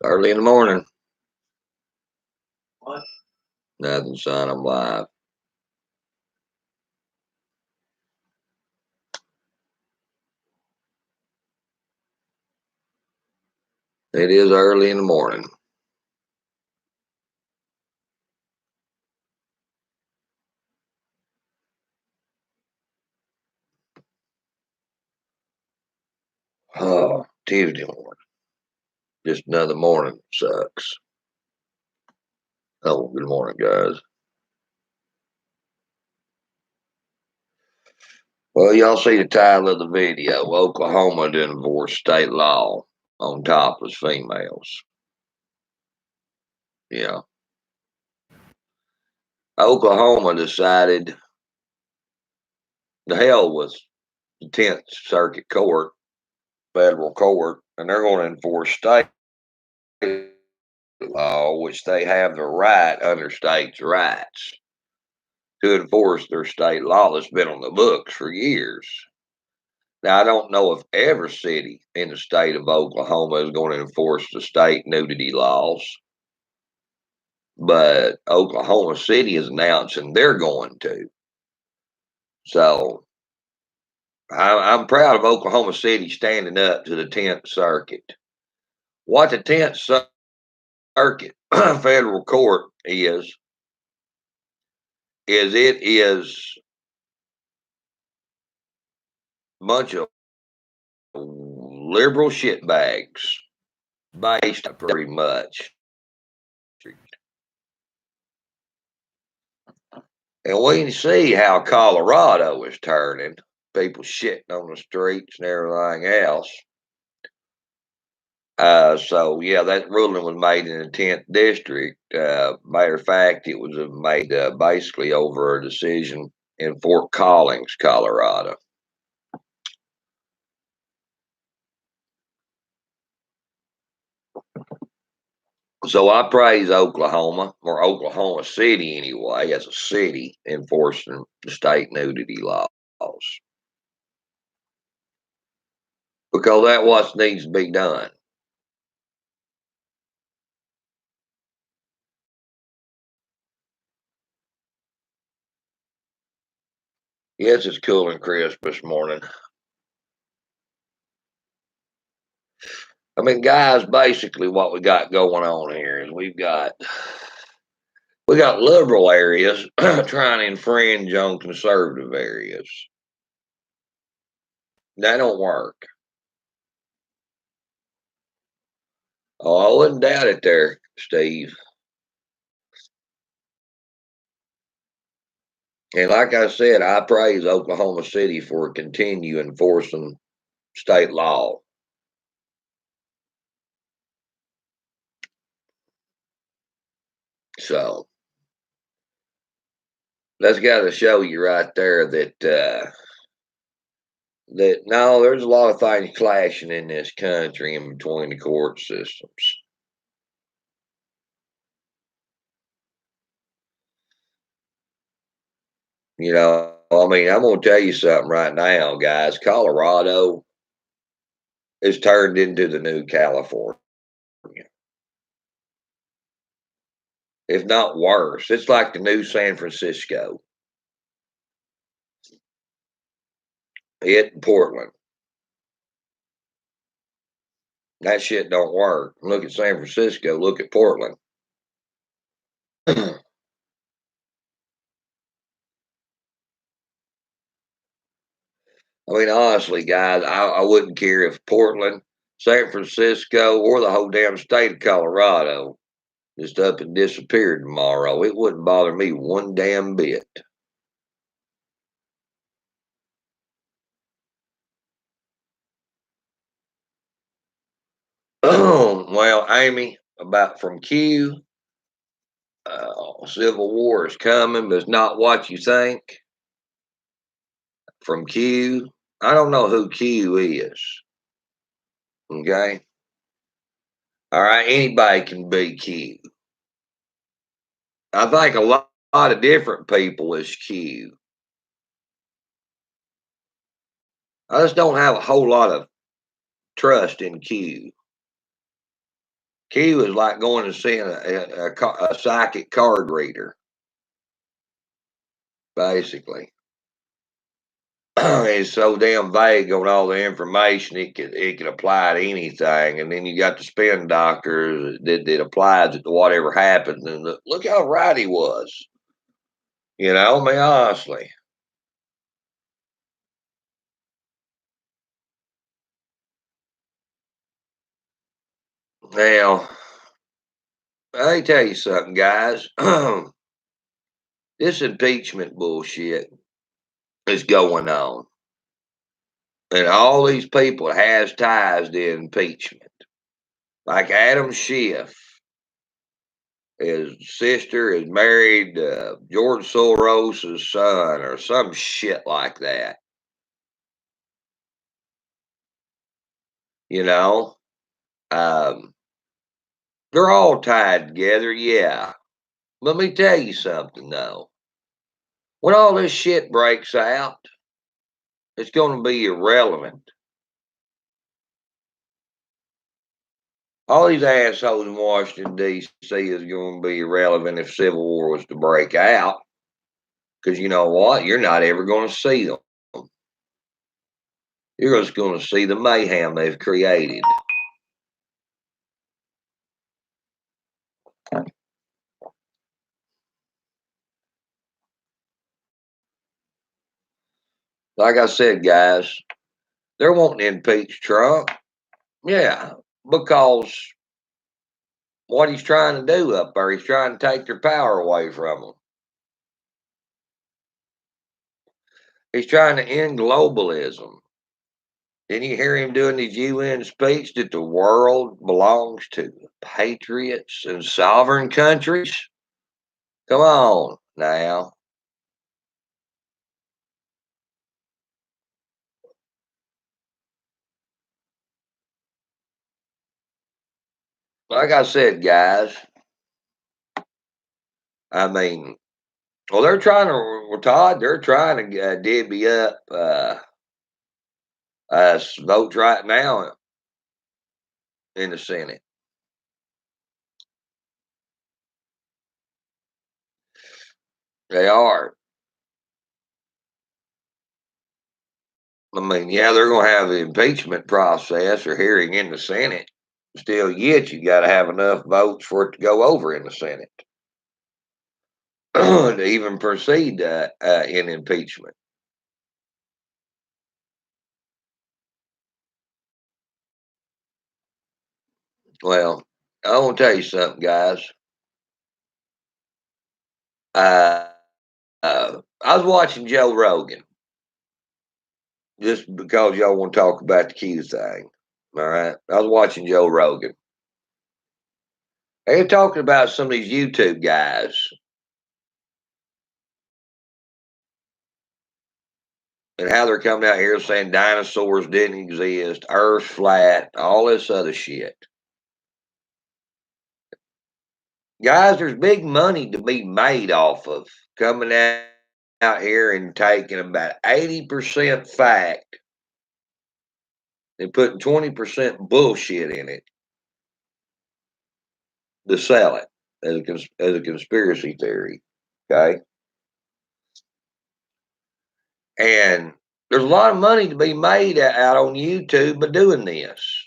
Early in the morning. What? Nothing, son. I'm live. It is early in the morning. Oh, Tuesday morning. Just another morning. Sucks. Oh, good morning, guys. Well, y'all see the title of the video. Oklahoma to enforce state law on topless females. Yeah. Oklahoma decided the hell with the 10th Circuit Court, federal court, and they're going to enforce state law, which they have the right under states' rights to enforce their state law that's been on the books for years. Now, I don't know if every city in the state of Oklahoma is going to enforce the state nudity laws, but Oklahoma City is announcing they're going to. So I'm proud of Oklahoma City standing up to the 10th Circuit. What the 10th Circuit federal court is it is a bunch of liberal shitbags based pretty much. And we can see how Colorado is turning. People shitting on the streets and everything else. So yeah, that ruling was made in the 10th district. Matter of fact, it was made basically over a decision in Fort Collins, Colorado. So I praise Oklahoma, or Oklahoma City anyway, as a city enforcing the state nudity laws. Because that's what needs to be done. Yes, it's cool and crisp this morning. I mean, guys, basically what we got going on here is we got liberal areas trying to infringe on conservative areas. That don't work. Oh, I wouldn't doubt it there, Steve. And like I said, I praise Oklahoma City for continue enforcing state law. So that's got to show you right there that no, there's a lot of things clashing in this country in between the court systems. You know, I mean, I'm going to tell you something right now, guys. Colorado is turned into the new California, if not worse. It's like the new San Francisco. It and Portland. That shit don't work. Look at San Francisco. Look at Portland. I mean, honestly, guys, I wouldn't care if Portland, San Francisco, or the whole damn state of Colorado just up and disappeared tomorrow. It wouldn't bother me one damn bit. Well, Amy, about from Q, Civil War is coming, but it's not what you think. From Q, I don't know who Q is. Okay. All right. Anybody can be Q. I think a lot of different people is Q. I just don't have a whole lot of trust in Q. Q is like going to see a psychic card reader, basically. It's so damn vague on all the information it could apply to anything, and then you got the spin doctors that applies it to whatever happens. And look how right he was. I mean, honestly. Now, let me tell you something, guys. This impeachment bullshit is going on, and all these people has ties to impeachment. Like Adam Schiff, his sister is married George Soros' son, or some shit like that. You know, um, they're all tied together, yeah. Let me tell you something though. When all this shit breaks out, it's going to be irrelevant. All these assholes in Washington, D.C. is going to be irrelevant if civil war was to break out. Because you know what? You're not ever going to see them. You're just going to see the mayhem they've created. Like I said, guys, they're wanting to impeach Trump. Yeah, because what he's trying to do up there, he's trying to take their power away from them. He's trying to end globalism. Didn't you hear him doing his UN speech that the world belongs to patriots and sovereign countries? Come on now. Like I said, guys, I mean, well, they're trying to, well, Todd, they're trying to divvy up votes right now in the Senate. They are. I mean, yeah, they're going to have the impeachment process or hearing in the Senate. Still, yet you got to have enough votes for it to go over in the Senate to even proceed in impeachment. Well, I want to tell you something, guys. Uh, I was watching Joe Rogan just because y'all want to talk about the Q thing. All right, I was watching Joe Rogan. They were talking about some of these YouTube guys and how they're coming out here saying dinosaurs didn't exist, Earth's flat, all this other shit. Guys, there's big money to be made off of coming out here and taking about 80% fact and putting 20% bullshit in it to sell it as a conspiracy theory. Okay. And there's a lot of money to be made out on YouTube by doing this.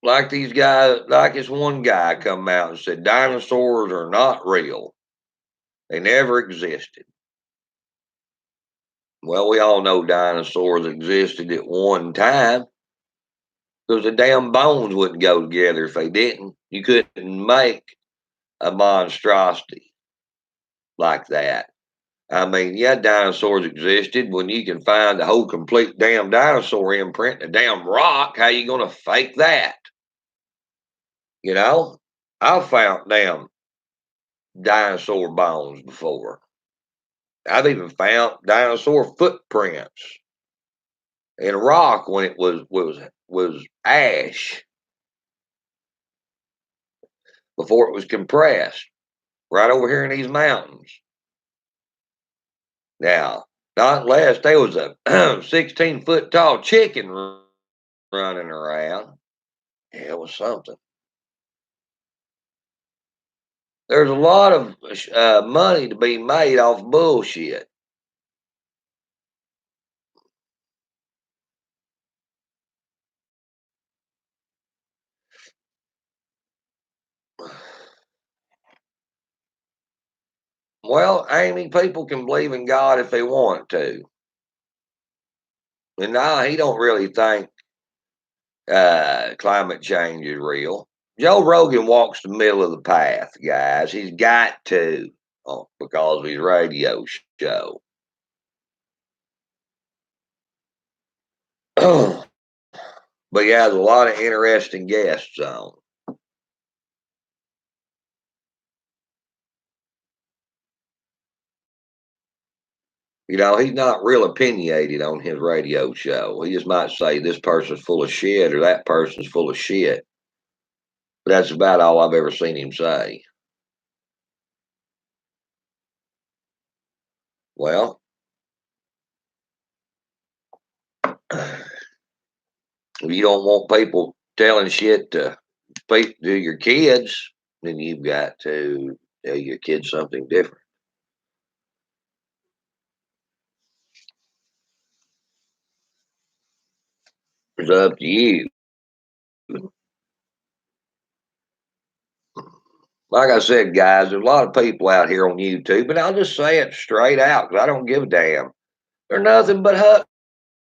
Like these guys, like this one guy come out and said dinosaurs are not real. They never existed. Well, we all know dinosaurs existed at one time because the damn bones wouldn't go together if they didn't. You couldn't make a monstrosity like that. I mean, yeah, dinosaurs existed. When you can find a whole complete damn dinosaur imprint in a damn rock, how you gonna fake that? You know, I've found damn dinosaur bones before. I've even found dinosaur footprints in a rock when it was ash before it was compressed, right over here in these mountains. Now, not unless there was a 16-foot tall chicken running around. Yeah, it was something. There's a lot of money to be made off bullshit. Well, Amy, people can believe in God if they want to. And now he don't really think climate change is real. Joe Rogan walks the middle of the path, guys. He's got to, because of his radio show. But he has a lot of interesting guests on. He's not real opinionated on his radio show. He just might say this person's full of shit or that person's full of shit. But that's about all I've ever seen him say. Well, if you don't want people telling shit to your kids, then you've got to tell your kids something different. It's up to you. Like I said, guys, there's a lot of people out here on YouTube, and I'll just say it straight out because I don't give a damn. They're nothing but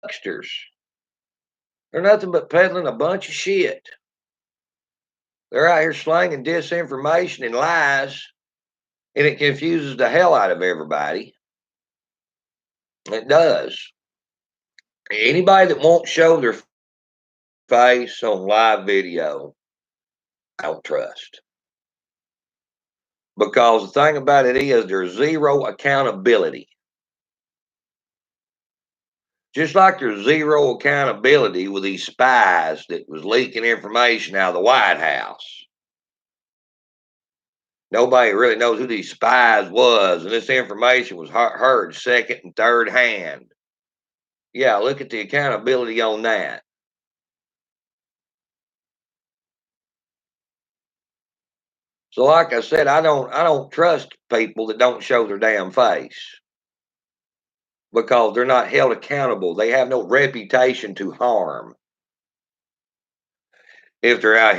hucksters. They're nothing but peddling a bunch of shit. They're out here slanging disinformation and lies, and it confuses the hell out of everybody. It does. Anybody that won't show their face on live video, I don't trust. Because the thing about it is, there's zero accountability. Just like there's zero accountability with these spies that was leaking information out of the White House. Nobody really knows who these spies was, and this information was heard second and third hand. Yeah, look at the accountability on that. So, like I said, I don't trust people that don't show their damn face because they're not held accountable. They have no reputation to harm if they're out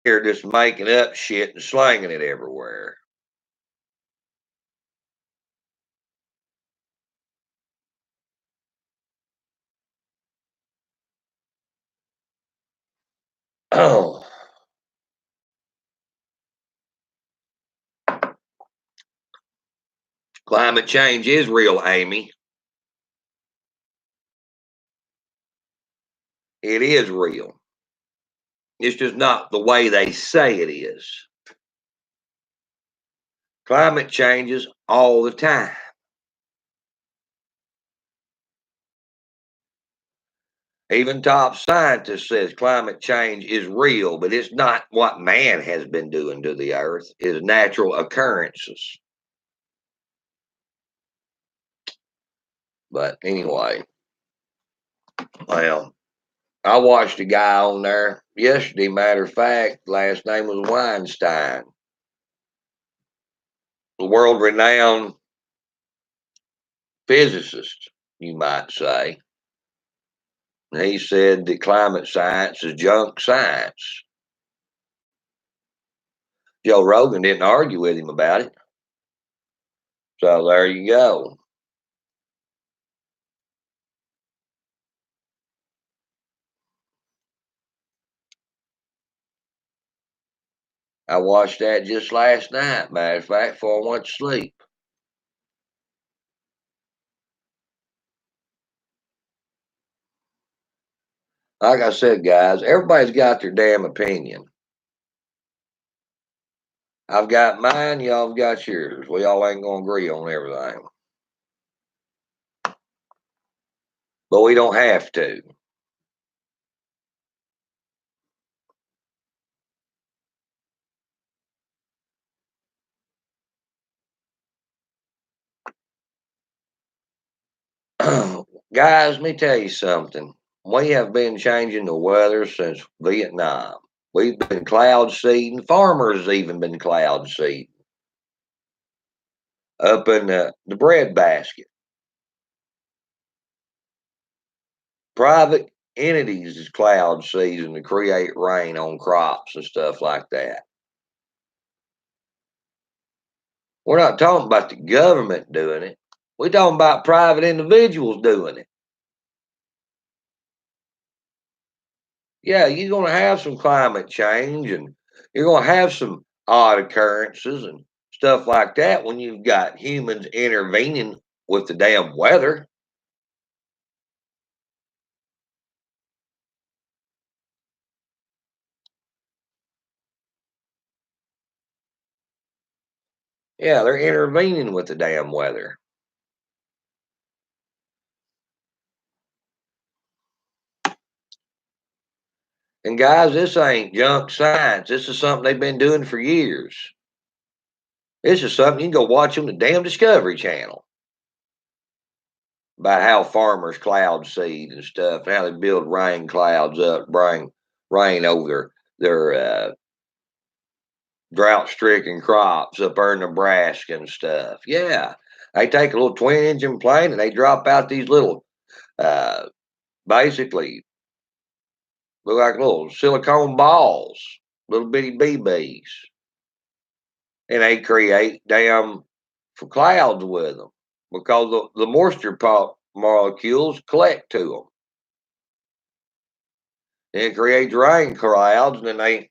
here just making up shit and slanging it everywhere. Oh, climate change is real, Amy. It is real. It's just not the way they say it is. Climate changes all the time. Even top scientists says climate change is real, but it's not what man has been doing to the earth. It's natural occurrences. But anyway, well, I watched a guy on there yesterday. Matter of fact, last name was Weinstein, the world renowned physicist, you might say. And he said that climate science is junk science. Joe Rogan didn't argue with him about it. So there you go. I watched that just last night, matter of fact, before I went to sleep. Like I said, guys, everybody's got their damn opinion. I've got mine, y'all have got yours. We all ain't gonna agree on everything. But we don't have to. Guys, let me tell you something. We have been changing the weather since Vietnam. We've been cloud seeding. Farmers even been cloud seeding up in the bread basket. Private entities is cloud seeding to create rain on crops and stuff like that. We're not talking about the government doing it. We're talking about private individuals doing it. Yeah, you're going to have some climate change and you're going to have some odd occurrences and stuff like that when you've got humans intervening with the damn weather. Yeah, they're intervening with the damn weather. And guys, this ain't junk science. This is something they've been doing for years. This is something you can go watch on the damn Discovery Channel about how farmers cloud seed and stuff, and how they build rain clouds up, bring rain over their drought stricken crops up there in Nebraska and stuff. Yeah. They take a little twin engine plane and they drop out these little, uh, basically, look like little silicone balls, little bitty BBs. And they create damn for clouds with them because the moisture molecules collect to them. And it creates rain clouds and then they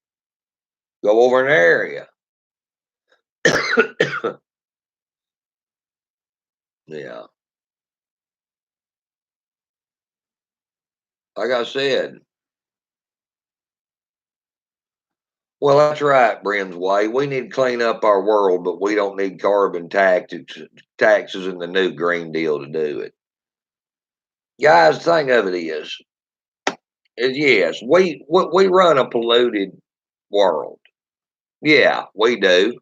go over an area. Yeah. Like I said, well, that's right, Bren's Way. We need to clean up our world, but we don't need carbon taxes in the new Green Deal to do it. Guys, the thing of it is yes, we run a polluted world. Yeah, we do.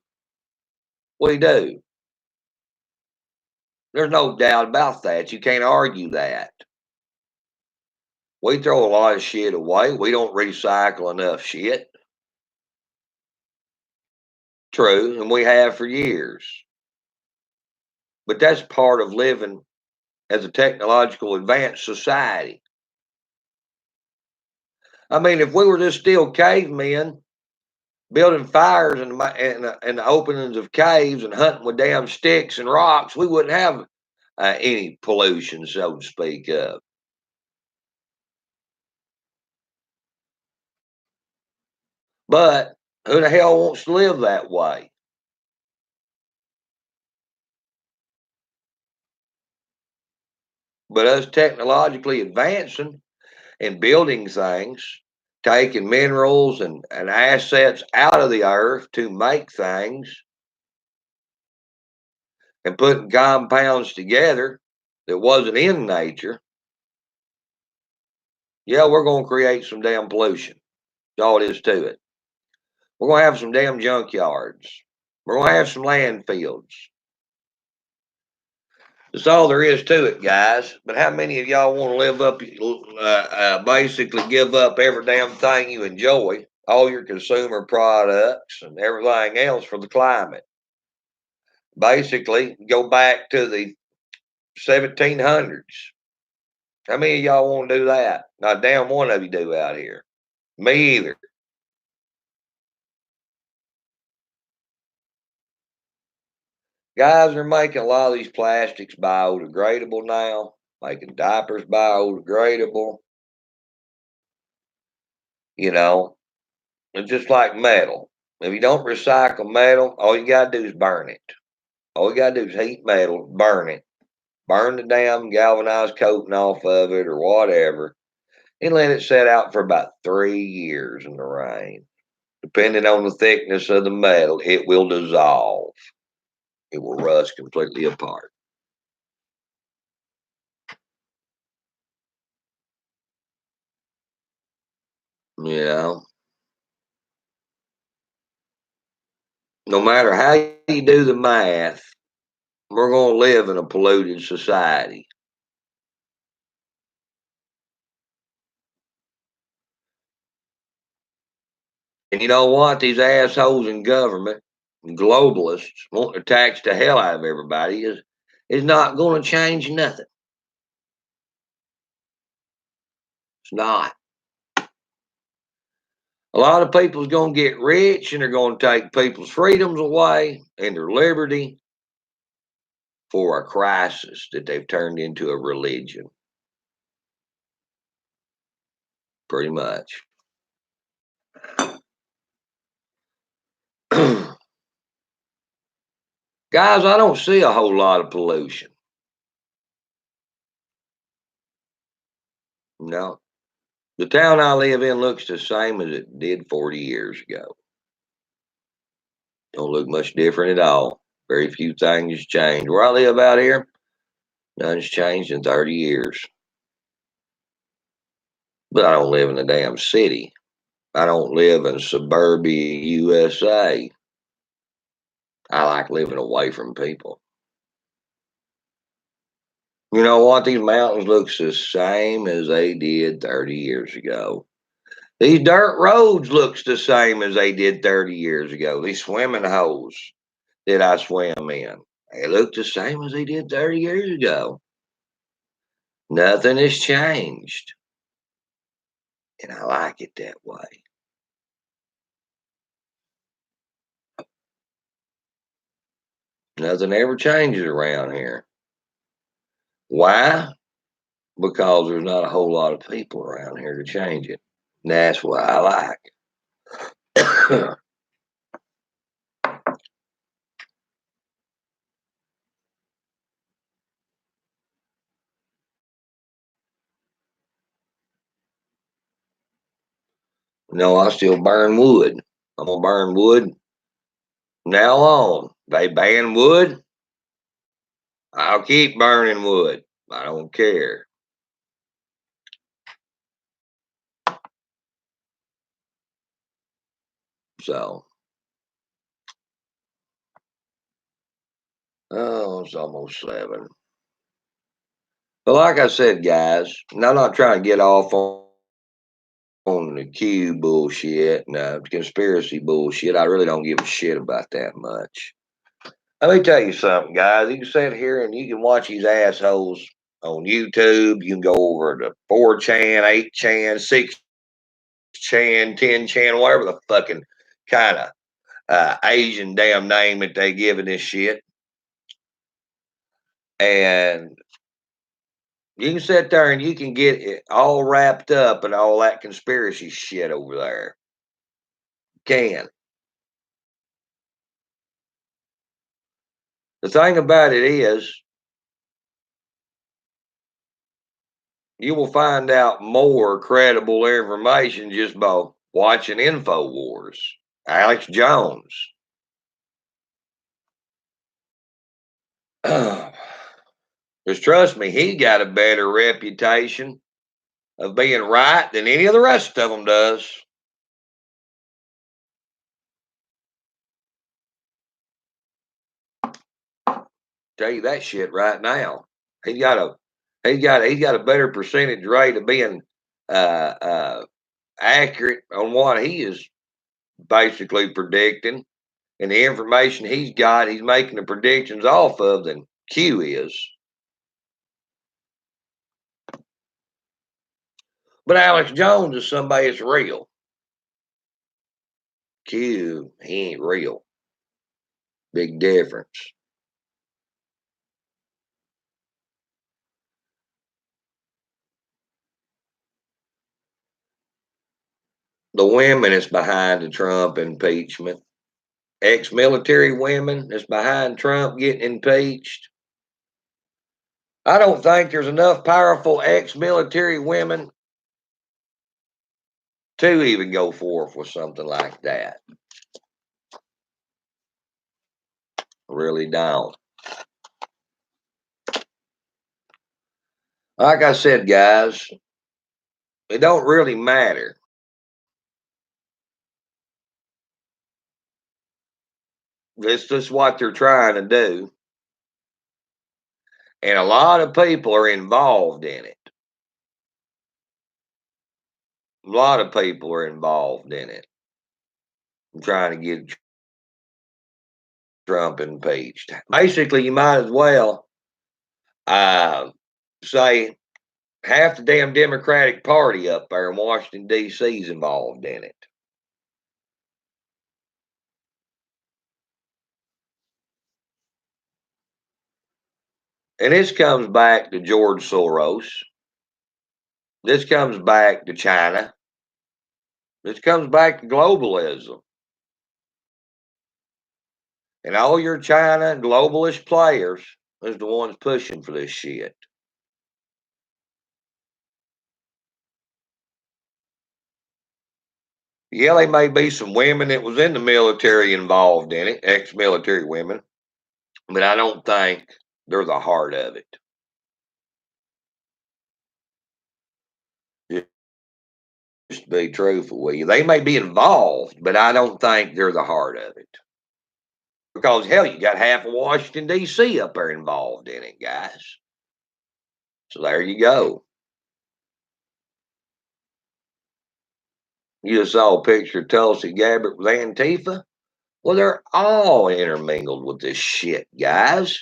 We do. There's no doubt about that. You can't argue that. We throw a lot of shit away. We don't recycle enough shit. True, and we have for years. But that's part of living as a technological advanced society. I mean, if we were just still cavemen building fires in the openings of caves and hunting with damn sticks and rocks, we wouldn't have any pollution, so to speak of. But who the hell wants to live that way? But us technologically advancing and building things, taking minerals and assets out of the earth to make things and putting compounds together that wasn't in nature, yeah, we're going to create some damn pollution. That's all it is to it. We're going to have some damn junkyards. We're going to have some landfills. That's all there is to it, guys. But how many of y'all want to live up, basically give up every damn thing you enjoy, all your consumer products and everything else for the climate? Basically, go back to the 1700s. How many of y'all want to do that? Not a damn one of you do out here. Me either. Guys are making a lot of these plastics biodegradable now, making diapers biodegradable. You know, it's just like metal. If you don't recycle metal, all you got to do is burn it. All you got to do is heat metal, burn it, burn the damn galvanized coating off of it or whatever, and let it set out for about 3 years in the rain. Depending on the thickness of the metal, it will dissolve. It will rust completely apart. Yeah. No matter how you do the math, we're going to live in a polluted society. And you know what? These assholes in government, globalists, want to tax the hell out of everybody is not going to change nothing. It's not. A lot of people's going to get rich and they're going to take people's freedoms away and their liberty for a crisis that they've turned into a religion. Pretty much. Guys, I don't see a whole lot of pollution. No. The town I live in looks the same as it did 40 years ago. Don't look much different at all. Very few things changed. Where I live out here, none's changed in 30 years. But I don't live in a damn city. I don't live in suburbia USA. I like living away from people. You know what? These mountains looks the same as they did 30 years ago. These dirt roads looks the same as they did 30 years ago. These swimming holes that I swim in, they look the same as they did 30 years ago. Nothing has changed. And I like it that way. Nothing ever changes around here. Why? Because there's not a whole lot of people around here to change it. And that's what I like. No, I still burn wood. I'm gonna burn wood from now on. They ban wood, I'll keep burning wood. I don't care. So, oh, it's almost 7. But like I said, guys, and I'm not trying to get off on the Q bullshit and conspiracy bullshit. I really don't give a shit about that much. Let me tell you something, guys. You can sit here and you can watch these assholes on YouTube. You can go over to 4chan, 8chan, 6chan, 10chan, whatever the fucking kind of Asian damn name that they giving this shit. And you can sit there and you can get it all wrapped up in all that conspiracy shit over there. Can. The thing about it is, you will find out more credible information just by watching InfoWars. Alex Jones. Because trust me, he got a better reputation of being right than any of the rest of them does. Tell you that shit right now. He's got a he's got a better percentage rate of being uh, uh, accurate on what he is basically predicting, and the information he's got, he's making the predictions off of than Q is. But Alex Jones is somebody that's real. Q, he ain't real. Big difference. The women that's behind the Trump impeachment, ex-military women that's behind Trump getting impeached. I don't think there's enough powerful ex-military women to even go forth with something like that. Really don't. Like I said, guys, it don't really matter. It's just what they're trying to do. And a lot of people are involved in it. A lot of people are involved in it. I'm trying to get Trump impeached. Basically, you might as well uh, say half the damn Democratic Party up there in Washington, D.C. is involved in it. And this comes back to George Soros. This comes back to China. This comes back to globalism. And all your China globalist players is the ones pushing for this shit. Yeah, there may be some women that was in the military involved in it, ex-military women, but I don't think they're the heart of it. Just to be truthful with you, they may be involved, but I don't think they're the heart of it. Because hell, you got half of Washington D.C. up there involved in it, guys. So there you go. You just saw a picture of Tulsi Gabbard with Antifa. Well, they're all intermingled with this shit, guys.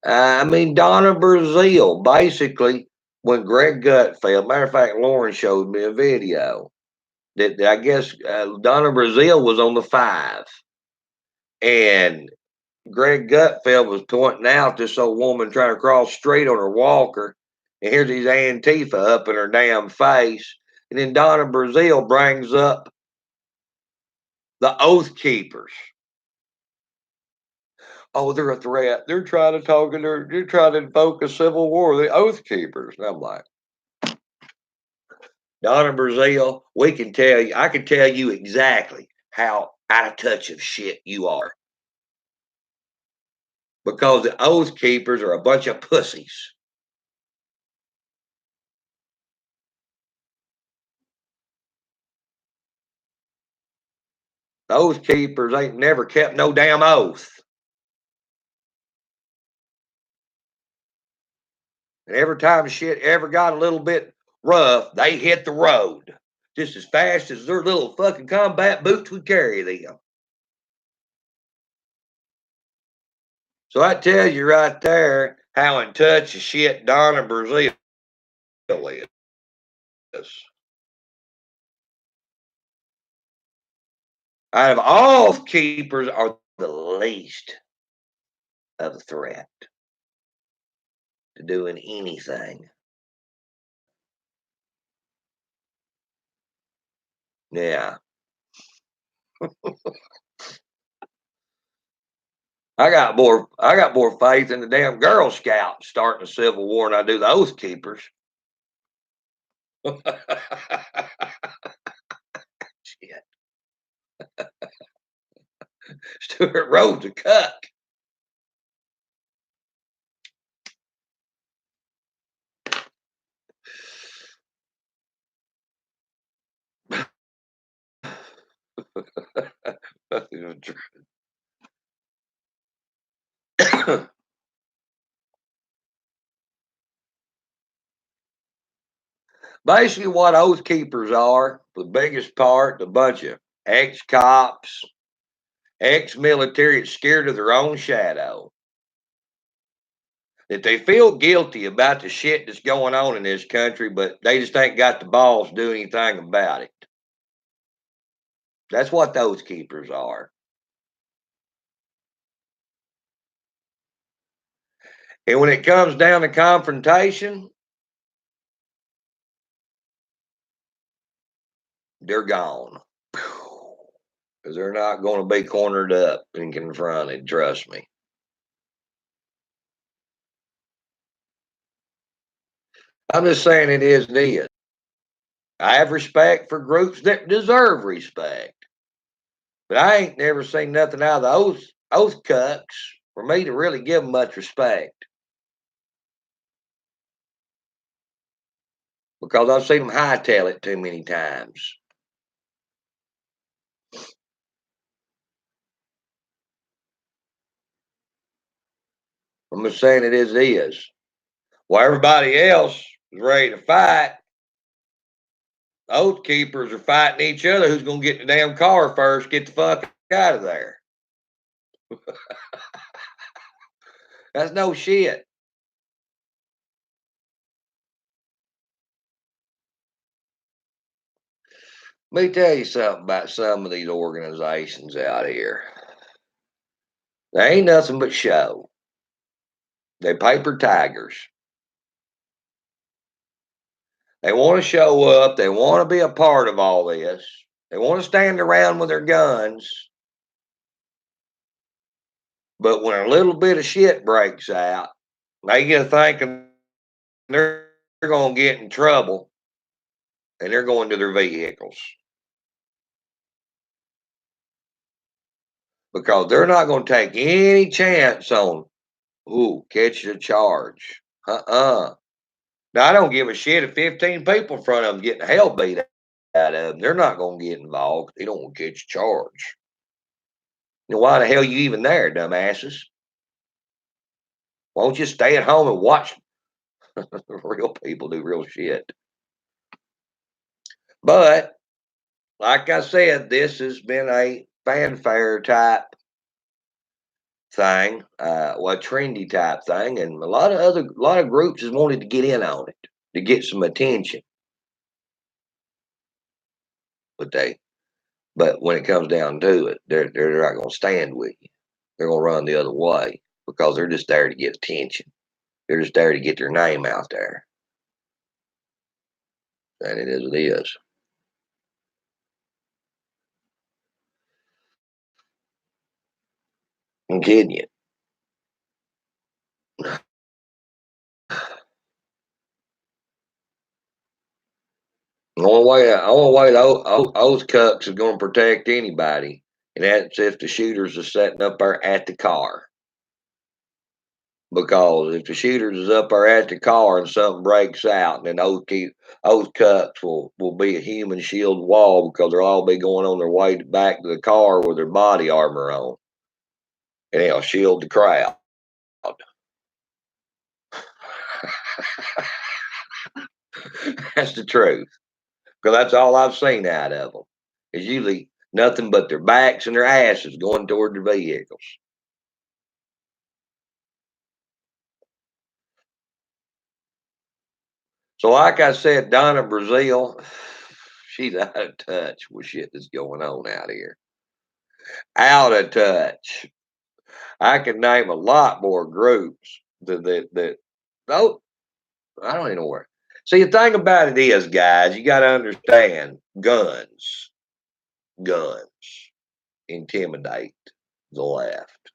I mean, Donna Brazile, basically, when Greg Gutfeld, matter of fact, Lauren showed me a video that I guess Donna Brazile was on the 5. And Greg Gutfeld was pointing out this old woman trying to cross the street on her walker. And here's these Antifa up in her damn face. And then Donna Brazile brings up the Oath Keepers. Oh, they're a threat. They're trying to talk and they're trying to invoke a civil war. The Oath Keepers. And I'm like, Donna Brazile, we can tell you, I can tell you exactly how out of touch of shit you are. Because the Oath Keepers are a bunch of pussies. The Oath Keepers ain't never kept no damn oath. And every time shit ever got a little bit rough, they hit the road just as fast as their little fucking combat boots would carry them. So I tell you right there how in touch of shit Donna Brazile is. Out of all keepers are the least of a threat to doing anything. Yeah. I got more faith in the damn Girl Scouts starting a civil war than I do the Oath Keepers. Shit. Stuart Rhodes a cuck. Basically, what Oath Keepers are, for the biggest part, a bunch of ex cops, ex military scared of their own shadow. That they feel guilty about the shit that's going on in this country, but they just ain't got the balls to do anything about it. That's what those keepers are. And when it comes down to confrontation, they're gone. Because they're not going to be cornered up and confronted, trust me. I'm just saying it is this. I have respect for groups that deserve respect. But I ain't never seen nothing out of the oath cucks for me to really give them much respect. Because I've seen them hightail it too many times. I'm just saying it is. While everybody else is ready to fight, Oath keepers are fighting each other. Who's going to get in the damn car first? Get the fuck out of there. That's no shit. Let me tell you something about some of these organizations out here. They ain't nothing but show. They paper tigers. They want to show up. They want to be a part of all this. They want to stand around with their guns. But when a little bit of shit breaks out, they get thinking they're going to get in trouble and they're going to their vehicles. Because they're not going to take any chance on, catching a charge. Now, I don't give a shit if 15 people in front of them getting the hell beat out of them. They're not going to get involved. They don't want to catch a charge. You know, why the hell you even there, dumbasses? Why don't you stay at home and watch real people do real shit? But, like I said, this has been a fanfare type thing, a trendy type thing, and a lot of groups has wanted to get in on it to get some attention. But when it comes down to it, they're not going to stand with you. They're going to run the other way because they're just there to get attention. They're just there to get their name out there, and it is what it is. I'm kidding you. The only way those cucks is going to protect anybody, and that's if the shooters are setting up there at the car. Because if the shooters is up there at the car and something breaks out, then those cucks will be a human shield wall because they'll all be going on their way back to the car with their body armor on, and they'll shield the crowd. That's the truth. Because that's all I've seen out of them. It's usually nothing but their backs and their asses going toward their vehicles. So, like I said, Donna Brazil, she's out of touch with shit that's going on out here. Out of touch. I can name a lot more groups that oh, I don't even know where. See, the thing about it is, guys, you got to understand guns intimidate the left.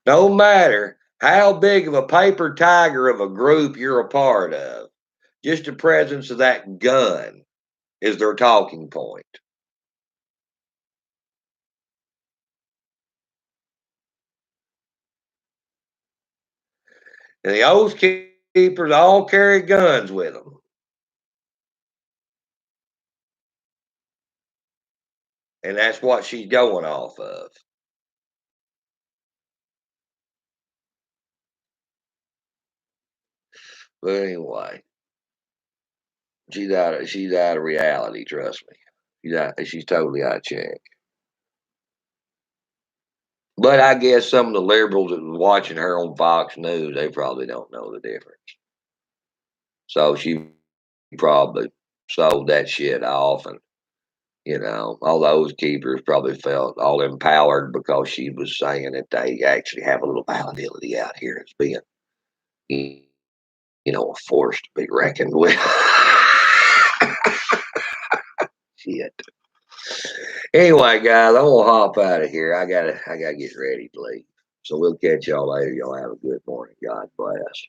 No matter how big of a paper tiger of a group you're a part of, just the presence of that gun is their talking point. And the oath keepers all carry guns with them. And that's what she's going off of. But anyway, she's out of reality, trust me. She's totally out of check. But I guess some of the liberals that was watching her on Fox News, they probably don't know the difference. So she probably sold that shit off, and all those keepers probably felt all empowered because she was saying that they actually have a little validity out here as being, a force to be reckoned with. Shit. Anyway, guys, I'm gonna hop out of here. I gotta get ready to leave. So we'll catch y'all later. Y'all have a good morning. God bless.